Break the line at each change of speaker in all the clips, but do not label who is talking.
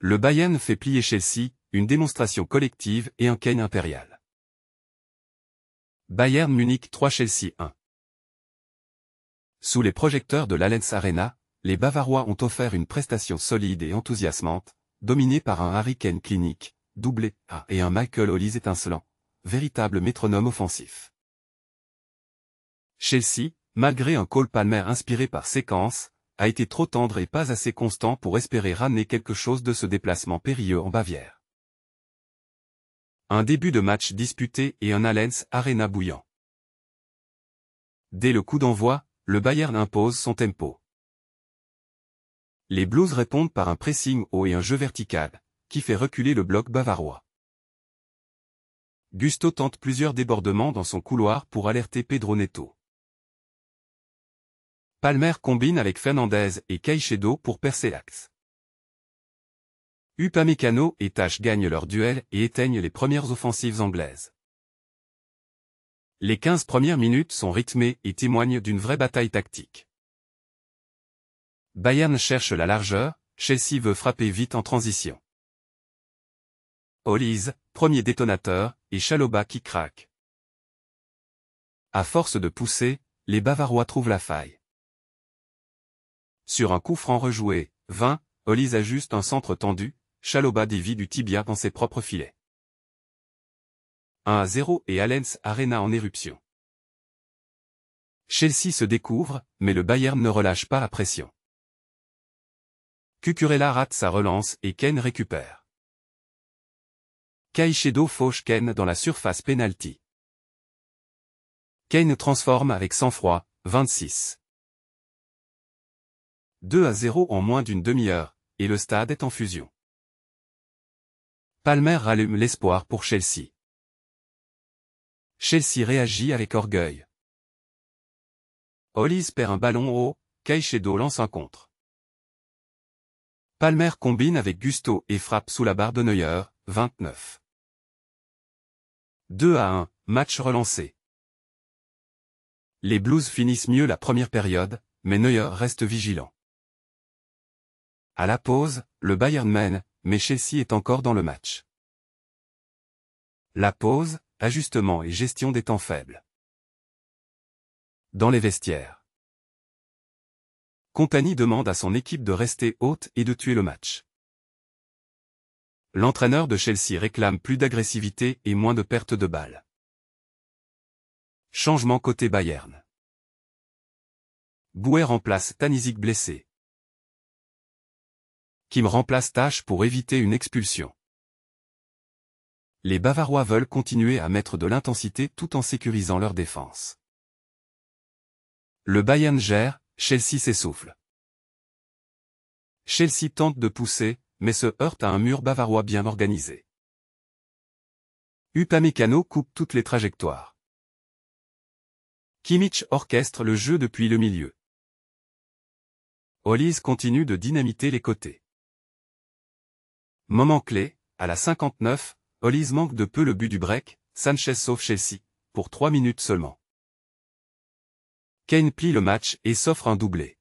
Le Bayern fait plier Chelsea, une démonstration collective et un Kane impérial. Bayern Munich 3 Chelsea 1. Sous les projecteurs de l'Allianz Arena, les Bavarois ont offert une prestation solide et enthousiasmante, dominée par un Harry Kane clinique, doublé et un Michael Olise étincelant, véritable métronome offensif. Chelsea, malgré un Cole Palmer inspiré par séquence, a été trop tendre et pas assez constant pour espérer ramener quelque chose de ce déplacement périlleux en Bavière. Un début de match disputé et un Allianz Arena bouillant. Dès le coup d'envoi, le Bayern impose son tempo. Les Blues répondent par un pressing haut et un jeu vertical, qui fait reculer le bloc bavarois. Gusto tente plusieurs débordements dans son couloir pour alerter Pedro Neto. Palmer combine avec Fernandez et Caicedo pour percer l'axe. Upamecano et Tash gagnent leur duel et éteignent les premières offensives anglaises. Les 15 premières minutes sont rythmées et témoignent d'une vraie bataille tactique. Bayern cherche la largeur, Chelsea veut frapper vite en transition. Olise, premier détonateur, et Chalobah qui craque. À force de pousser, les Bavarois trouvent la faille. Sur un coup franc rejoué, 20, Olise ajuste un centre tendu, Chalobah dévie du tibia dans ses propres filets. 1-0 et Allianz Arena en éruption. Chelsea se découvre, mais le Bayern ne relâche pas la pression. Cucurella rate sa relance et Kane récupère. Caicedo fauche Kane dans la surface penalty. Kane transforme avec sang-froid, 26. 2-0 en moins d'une demi-heure, et le stade est en fusion. Palmer rallume l'espoir pour Chelsea. Chelsea réagit avec orgueil. Olise perd un ballon haut, Caicedo lance un contre. Palmer combine avec Gusto et frappe sous la barre de Neuer, 29. 2-1, match relancé. Les Blues finissent mieux la première période, mais Neuer reste vigilant. À la pause, le Bayern mène, mais Chelsea est encore dans le match. La pause, ajustement et gestion des temps faibles. Dans les vestiaires. Compagnie demande à son équipe de rester haute et de tuer le match. L'entraîneur de Chelsea réclame plus d'agressivité et moins de pertes de balles. Changement côté Bayern. Bouet remplace Stanisic blessé. Kim remplace Tash pour éviter une expulsion. Les Bavarois veulent continuer à mettre de l'intensité tout en sécurisant leur défense. Le Bayern gère, Chelsea s'essouffle. Chelsea tente de pousser, mais se heurte à un mur bavarois bien organisé. Upamecano coupe toutes les trajectoires. Kimmich orchestre le jeu depuis le milieu. Olise continue de dynamiter les côtés. Moment clé, à la 59, Olise manque de peu le but du break, Sanchez sauve Chelsea, pour 3 minutes seulement. Kane plie le match et s'offre un doublé.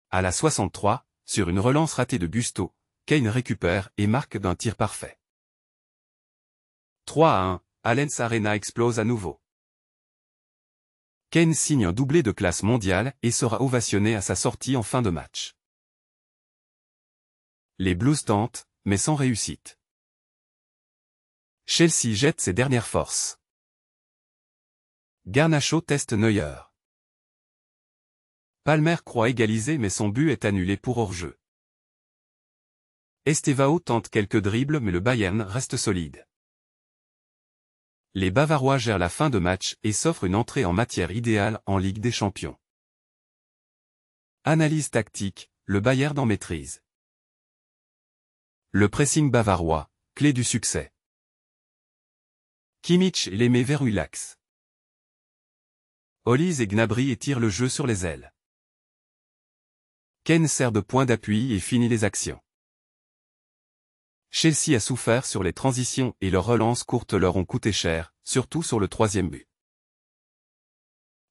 À la 63, sur une relance ratée de Gusto, Kane récupère et marque d'un tir parfait. 3-1, Allianz Arena explose à nouveau. Kane signe un doublé de classe mondiale et sera ovationné à sa sortie en fin de match. Les Blues tentent, mais sans réussite. Chelsea jette ses dernières forces. Garnacho teste Neuer. Palmer croit égaliser mais son but est annulé pour hors-jeu. Estevao tente quelques dribbles mais le Bayern reste solide. Les Bavarois gèrent la fin de match et s'offrent une entrée en matière idéale en Ligue des Champions. Analyse tactique, le Bayern en maîtrise. Le pressing bavarois, clé du succès. Kimmich les met vers l'axe. Olise et Gnabry étirent le jeu sur les ailes. Kane sert de point d'appui et finit les actions. Chelsea a souffert sur les transitions et leurs relances courtes leur ont coûté cher, surtout sur le troisième but.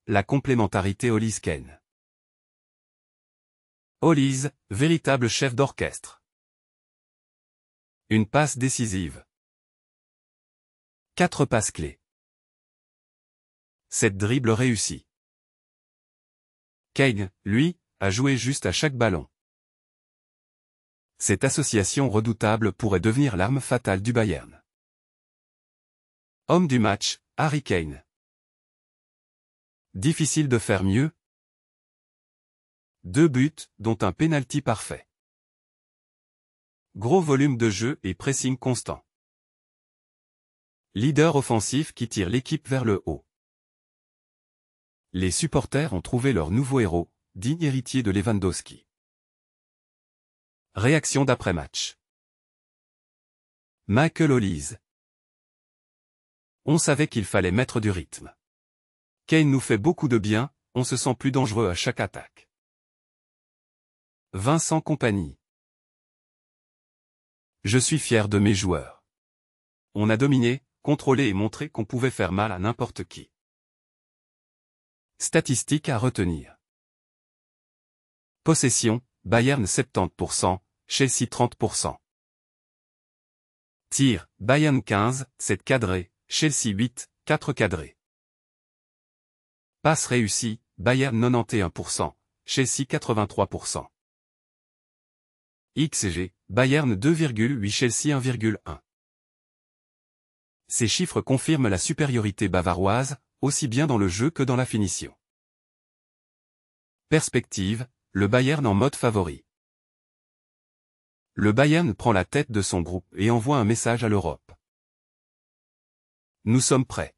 La complémentarité Olise-Kane. Olise, véritable chef d'orchestre. Une passe décisive. 4 passes clés. 7 dribbles réussis. Kane, lui, a joué juste à chaque ballon. Cette association redoutable pourrait devenir l'arme fatale du Bayern. Homme du match, Harry Kane. Difficile de faire mieux. 2 buts, dont un pénalty parfait. Gros volume de jeu et pressing constant. Leader offensif qui tire l'équipe vers le haut. Les supporters ont trouvé leur nouveau héros, digne héritier de Lewandowski. Réaction d'après-match. Michael Olise. On savait qu'il fallait mettre du rythme. Kane nous fait beaucoup de bien, on se sent plus dangereux à chaque attaque. Vincent Kompany. Je suis fier de mes joueurs. On a dominé, contrôlé et montré qu'on pouvait faire mal à n'importe qui. Statistiques à retenir. Possession, Bayern 70%, Chelsea 30%. Tir, Bayern 15, 7 cadrés, Chelsea 8, 4 cadrés. Passe réussie, Bayern 91%, Chelsea 83%. XG, Bayern 2,8 Chelsea 1,1. Ces chiffres confirment la supériorité bavaroise, aussi bien dans le jeu que dans la finition. Perspective, le Bayern en mode favori. Le Bayern prend la tête de son groupe et envoie un message à l'Europe. Nous sommes prêts.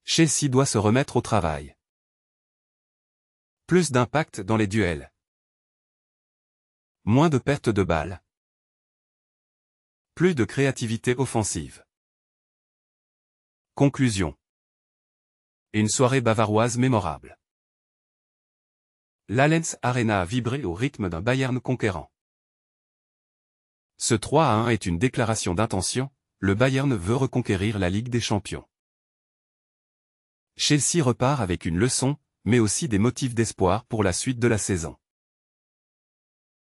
Chelsea doit se remettre au travail. Plus d'impact dans les duels. Moins de pertes de balles. Plus de créativité offensive. Conclusion. Une soirée bavaroise mémorable. L'Allianz Arena a vibré au rythme d'un Bayern conquérant. Ce 3-1 est une déclaration d'intention, le Bayern veut reconquérir la Ligue des Champions. Chelsea repart avec une leçon, mais aussi des motifs d'espoir pour la suite de la saison.